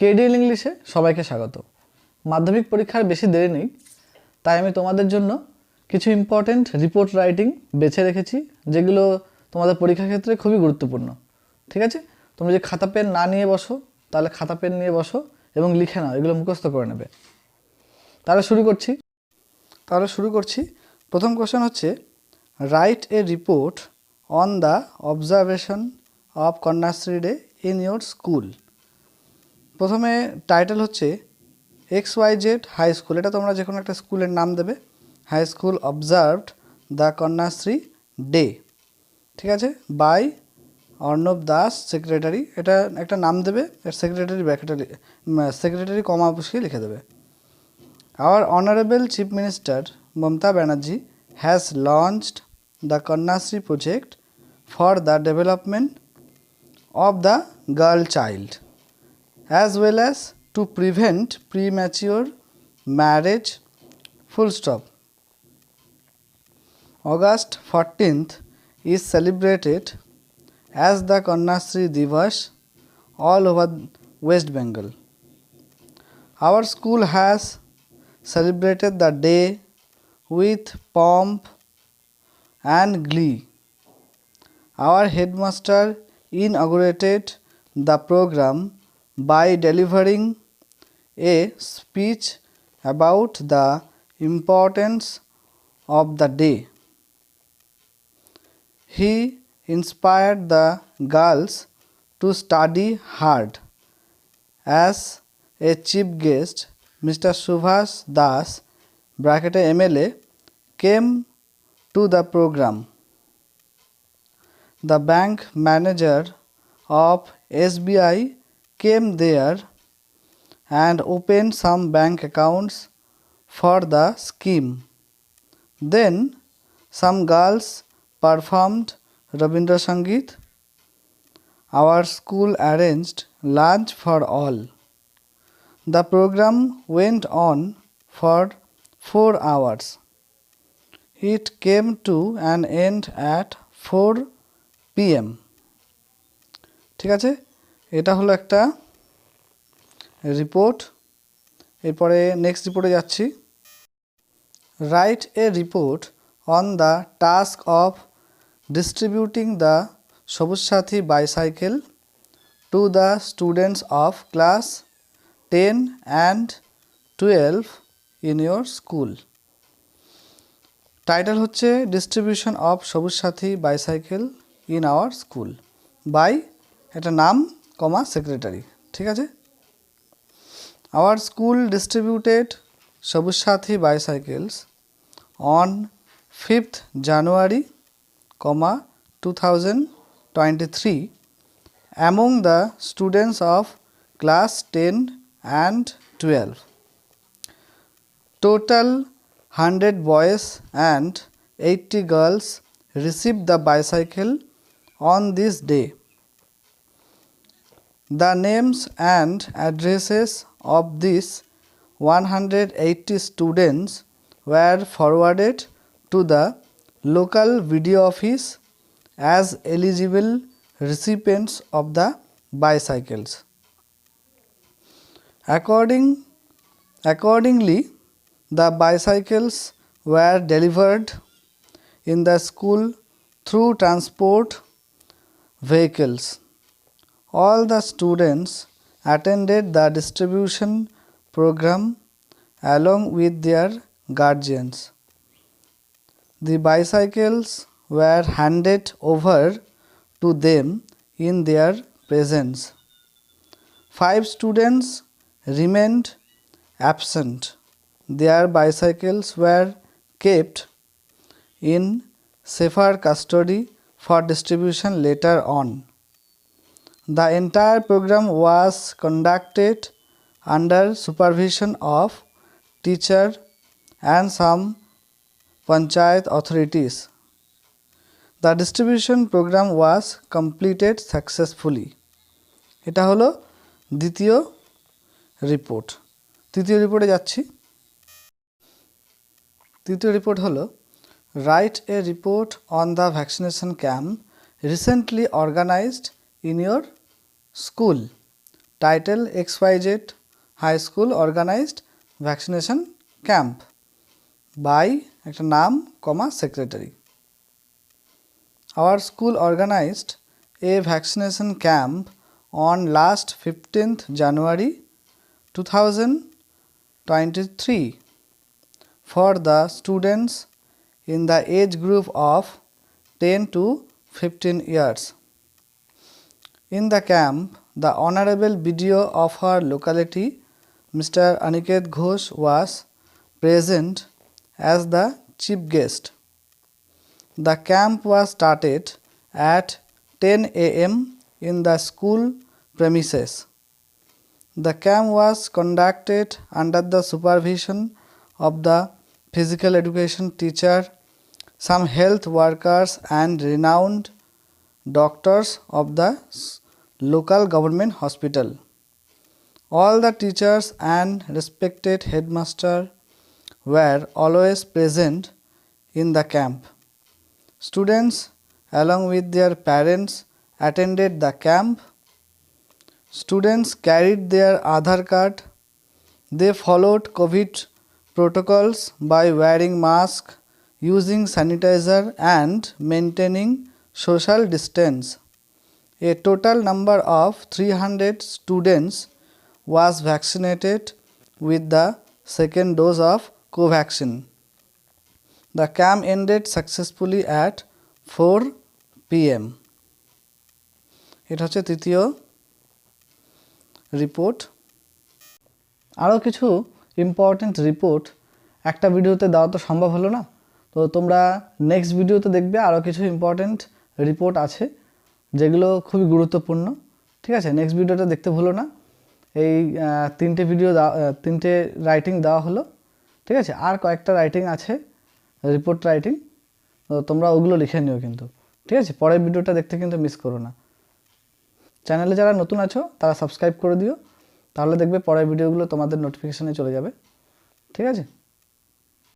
কেডিএল ইংলিশে সবাইকে স্বাগত। মাধ্যমিক পরীক্ষার বেশি দেরি নেই, তাই আমি তোমাদের জন্য কিছু ইম্পর্টেন্ট রিপোর্ট রাইটিং বেছে রেখেছি, যেগুলো তোমাদের পরীক্ষার ক্ষেত্রে খুবই গুরুত্বপূর্ণ। ঠিক আছে, তোমরা যে খাতা পেন না নিয়ে বসো, তাহলে খাতা পেন নিয়ে বসো এবং লিখে নাও, এগুলো মুখস্থ করে নেবে। তাহলে শুরু করছি। প্রথম কোশ্চেন হচ্ছে, write a report on the observation of Kanyashree day in your school. প্রথমে টাইটেল হচ্ছে XYZ হাই স্কুল, এটা তোমরা যে কোনো একটা স্কুলের নাম দেবে। High school observed the Kanyashree day, ঠিক আছে, বাই অর্ণব দাস সেক্রেটারি, এটা একটা নাম দেবে, সেক্রেটারি ব্র্যাকেটে সেক্রেটারি কমা বসিয়ে লিখে দেবে। Hour honourable chief minister Mamata Banerjee has launched the Kanyashree project for the development of the girl child as well as to prevent premature marriage, full stop. August 14th is celebrated as the Kanyashree Divas all over West Bengal. Our school has celebrated the day with pomp and glee. Our headmaster inaugurated the program by delivering a speech about the importance of the day. He inspired the girls to study hard. As a chief guest, Mr. Subhash Das bracket MLA came to the program. The bank manager of SBI came there and opened some bank accounts for the scheme. Then some girls performed Rabindra Sangeet. Our school arranged lunch for all. The program went on for 4 hours. It came to an end at 4 PM. ঠিক আছে, এটা হলো একটা report. এরপরে next রিপোর্টে যাচ্ছি। Write a report on the task of distributing the Sabuj Sathi bicycle to the students of class 10 and 12 in your school. Title হচ্ছে distribution of Sabuj Sathi bicycle in our school by, এটা নাম কমা সেক্রেটারি, ঠিক আছে। Our school distributed সবুজ সাথী bicycles on 5th January, 2023 among the students of class 10 and 12. Total 100 boys and 80 girls received the bicycle on this day. The names and addresses of these 180 students were forwarded to the local video office as eligible recipients of the bicycles. Accordingly, the bicycles were delivered in the school through transport vehicles. All the students attended the distribution program along with their guardians. The bicycles were handed over to them in their presence. 5 students remained absent. Their bicycles were kept in safer custody for distribution later on. The entire program was conducted under supervision of teacher and some panchayat authorities. The distribution program was completed successfully. এটা হলো দ্বিতীয় report. তৃতীয় রিপোর্টে যাচ্ছি। তৃতীয় report হলো, write a report on the vaccination camp recently organised in your school. Title XYZ high school organised vaccination camp by একটা নাম comma secretary. Our school organized a vaccination camp on last 15th January 2023 for the students in the age group of 10 to 15 years. In the camp, the Honorable BDO of our locality, Mr. Aniket Ghosh, was present as the chief guest. The camp was started at 10 a.m. in the school premises. The camp was conducted under the supervision of the physical education teacher, some health workers and renowned doctors of the local government hospital. All the teachers and respected headmaster were always present in the camp. Students along with their parents attended the camp. Students carried their Aadhaar card. They followed COVID protocols by wearing mask, using sanitizer and maintaining social distance. A total number of 300 students was vaccinated with the second dose of Covaxin. The camp ended successfully at 4 p.m. এটা হচ্ছে তৃতীয় report. আরও কিছু important report একটা ভিডিওতে দেওয়া তো সম্ভব হলো না, তো তোমরা নেক্সট ভিডিওতে দেখবে আরও কিছু ইম্পর্টেন্ট রিপোর্ট আছে যেগুলো খুবই গুরুত্বপূর্ণ। ঠিক আছে, নেক্সট ভিডিওটা দেখতে ভুলো না। এই তিনটে রাইটিং দেওয়া হলো। ঠিক আছে, আর কয়েকটা রাইটিং আছে, রিপোর্ট রাইটিং, তো তোমরা ওগুলো লিখে নিও কিন্তু। ঠিক আছে, পরের ভিডিওটা দেখতে কিন্তু মিস করো না। চ্যানেলে যারা নতুন আছো তারা সাবস্ক্রাইব করে দিও, তাহলে দেখবে পরের ভিডিওগুলো তোমাদের নোটিফিকেশানে চলে যাবে। ঠিক আছে।